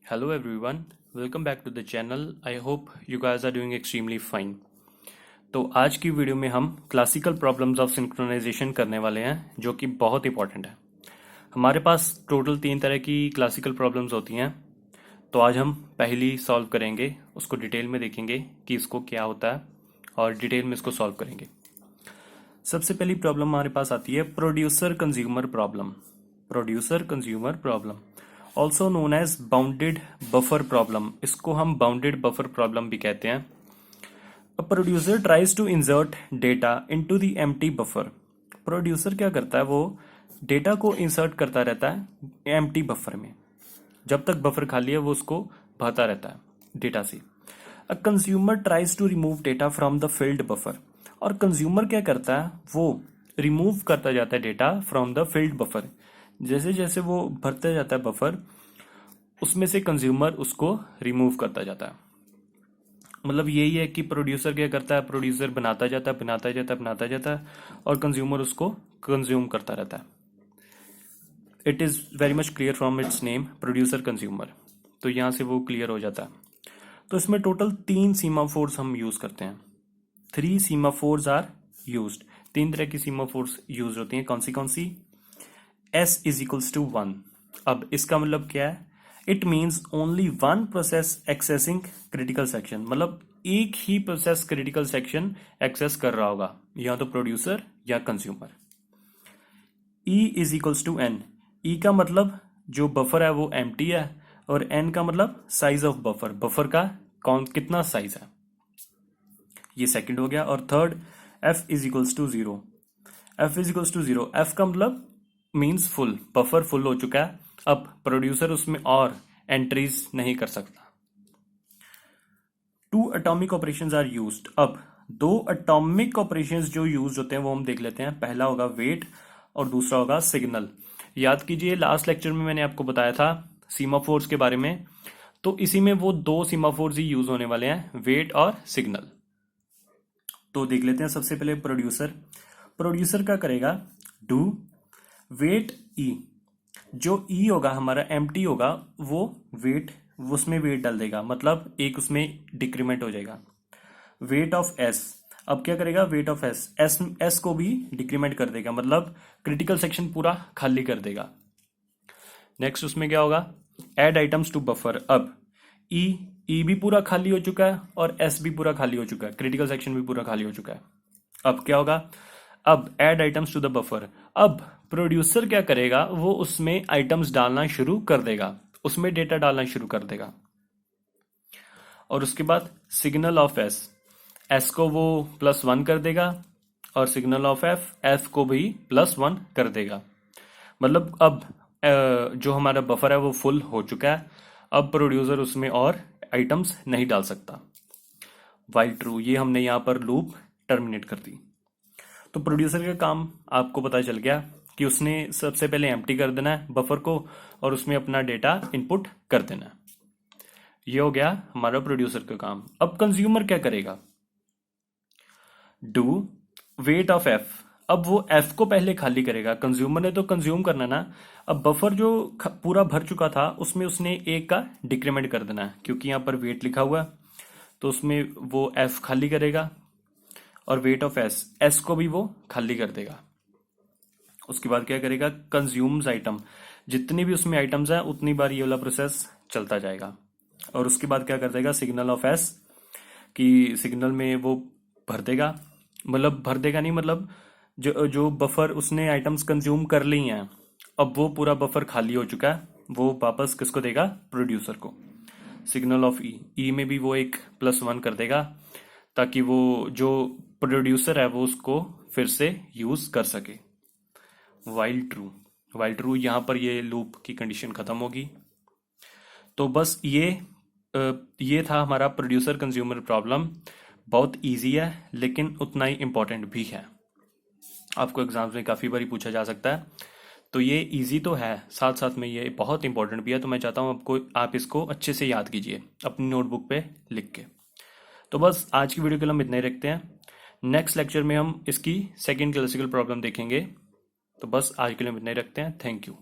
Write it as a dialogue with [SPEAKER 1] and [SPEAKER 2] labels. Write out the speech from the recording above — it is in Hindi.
[SPEAKER 1] Hello everyone, welcome back to the channel. I hope you guys are doing extremely fine. तो आज की वीडियो में हम क्लासिकल प्रॉब्लम्स ऑफ सिंक्रोनाइजेशन करने वाले हैं जो कि बहुत इंपॉर्टेंट है। हमारे पास टोटल 3 तरह की क्लासिकल प्रॉब्लम्स होती हैं। तो आज हम पहली सॉल्व करेंगे, उसको डिटेल में देखेंगे कि इसको क्या होता है और डिटेल में इसको सॉल्व करेंगे। सबसे पहली प्रॉब्लम हमारे पास आती है producer consumer problem. Producer consumer problem also known as bounded buffer problem. इसको हम बाउंडेड बफर प्रॉब्लम भी कहते हैं। A producer tries to insert data into the empty buffer. Producer क्या करता है, वो डेटा को इंसर्ट करता रहता है एम्प्टी बफर में। जब तक बफर खाली है वो उसको भरता रहता है डेटा से। A consumer tries to remove data from the filled buffer. और कंज्यूमर क्या करता है, वो रिमूव करता जाता है data from the filled buffer. जैसे जैसे वो भरता जाता है बफर, उसमें से कंज्यूमर उसको रिमूव करता जाता है। मतलब यही है कि प्रोड्यूसर क्या करता है, प्रोड्यूसर बनाता जाता है और कंज्यूमर उसको कंज्यूम करता रहता है। It is very much clear from its name, producer consumer. तो यहां से वो क्लियर हो जाता है। तो इसमें टोटल 3 सीमाफोर्स हम यूज करते हैं। 3 सीमाफोर्स आर यूज्ड। 3 तरह की सीमाफोर्स यूज होती हैं। कौन सी? S is equals to 1। अब इसका मतलब क्या है? It means only one process accessing critical section. मतलब एक ही प्रोसेस क्रिटिकल सेक्शन एक्सेस कर रहा होगा, या तो प्रोड्यूसर या consumer. E is equals to N। E का मतलब जो बफर है वो एम्प्टी है, और N का मतलब साइज ऑफ बफर। बफर का कितना साइज है, ये सेकंड हो गया। और third, F is equals to 0। F is equals to 0। F का मतलब मीन्स फुल, बफर फुल हो चुका है। अब प्रोड्यूसर उसमें और एंट्रीज नहीं कर सकता। 2 एटॉमिक ऑपरेशंस आर यूज्ड। अब 2 एटॉमिक ऑपरेशंस जो यूज होते हैं वो हम देख लेते हैं। पहला होगा वेट और दूसरा होगा सिग्नल। याद कीजिए, लास्ट लेक्चर में मैंने आपको बताया था सीमाफोर्स के बारे में। तो इसी में वो 2 सीमाफोर्स ही यूज होने वाले हैं, वेट और सिग्नल। तो देख लेते हैं। सबसे पहले प्रोड्यूसर। प्रोड्यूसर क्या करेगा, डू वेट ई। जो ई होगा हमारा एम्प्टी होगा, वो वेट, उसमें वेट डाल देगा। मतलब एक उसमें डिक्रीमेंट हो जाएगा। Weight of S. अब क्या करेगा, वेट ऑफ एस, एस को भी डिक्रीमेंट कर देगा। मतलब क्रिटिकल सेक्शन पूरा खाली कर देगा। नेक्स्ट उसमें क्या होगा, एड आइटम्स टू बफर। अब ई भी पूरा खाली हो चुका है और एस भी पूरा खाली हो चुका है, क्रिटिकल सेक्शन भी पूरा खाली हो चुका है। अब क्या होगा, अब add items to the buffer. अब प्रोड्यूसर क्या करेगा, वो उसमें आइटम्स डालना शुरू कर देगा, उसमें डेटा डालना शुरू कर देगा। और उसके बाद सिग्नल ऑफ एस, एस को वो +1 कर देगा, और सिग्नल ऑफ एफ, एफ को भी +1 कर देगा। मतलब अब जो हमारा बफर है वो फुल हो चुका है। अब प्रोड्यूसर उसमें और आइटम्स नहीं डाल सकता। वाइल ट्रू, ये हमने यहाँ पर लूप टर्मिनेट कर दी। तो प्रोड्यूसर का काम आपको पता चल गया कि उसने सबसे पहले एम्प्टी कर देना है बफर को और उसमें अपना डेटा इनपुट कर देना है। ये हो गया हमारा प्रोड्यूसर का काम। अब कंज्यूमर क्या करेगा, डू वेट ऑफ एफ। अब वो एफ को पहले खाली करेगा। कंज्यूमर ने तो कंज्यूम करना ना। अब बफर जो पूरा भर चुका था उसमें उसने एक का डिक्रीमेंट कर देना है, क्योंकि यहाँ पर वेट लिखा हुआ है। तो उसमें वो एफ खाली करेगा और वेट ऑफ एस, एस को भी वो खाली कर देगा। उसके बाद क्या करेगा, कंज्यूम्स आइटम। जितनी भी उसमें आइटम्स हैं उतनी बार ये वाला प्रोसेस चलता जाएगा। और उसके बाद क्या कर देगा, सिग्नल ऑफ एस, कि सिग्नल में वो भर देगा। मतलब भर देगा नहीं, मतलब जो बफर उसने आइटम्स कंज्यूम कर ली हैं, अब वो पूरा बफर खाली हो चुका है, वो वापस किसको देगा, प्रोड्यूसर को। सिग्नल ऑफ ई में भी वो एक +1 कर देगा, ताकि वो जो प्रोड्यूसर है वो उसको फिर से यूज कर सके। वाइल ट्रू यहां पर ये लूप की कंडीशन खत्म होगी। तो बस ये था हमारा प्रोड्यूसर कंज्यूमर प्रॉब्लम। बहुत इजी है लेकिन उतना ही इंपॉर्टेंट भी है। आपको एग्जाम्स में काफी बार पूछा जा सकता है। तो ये इजी तो है, साथ साथ में ये बहुत इंपॉर्टेंट भी है। तो मैं चाहता हूँ आप इसको अच्छे से याद कीजिए अपनी नोटबुक पे लिख के। तो बस आज की वीडियो के लिए हम इतना ही रखते हैं। नेक्स्ट लेक्चर में हम इसकी सेकंड क्लासिकल प्रॉब्लम देखेंगे। तो बस आज के लिए हम इतना ही रखते हैं। Thank you.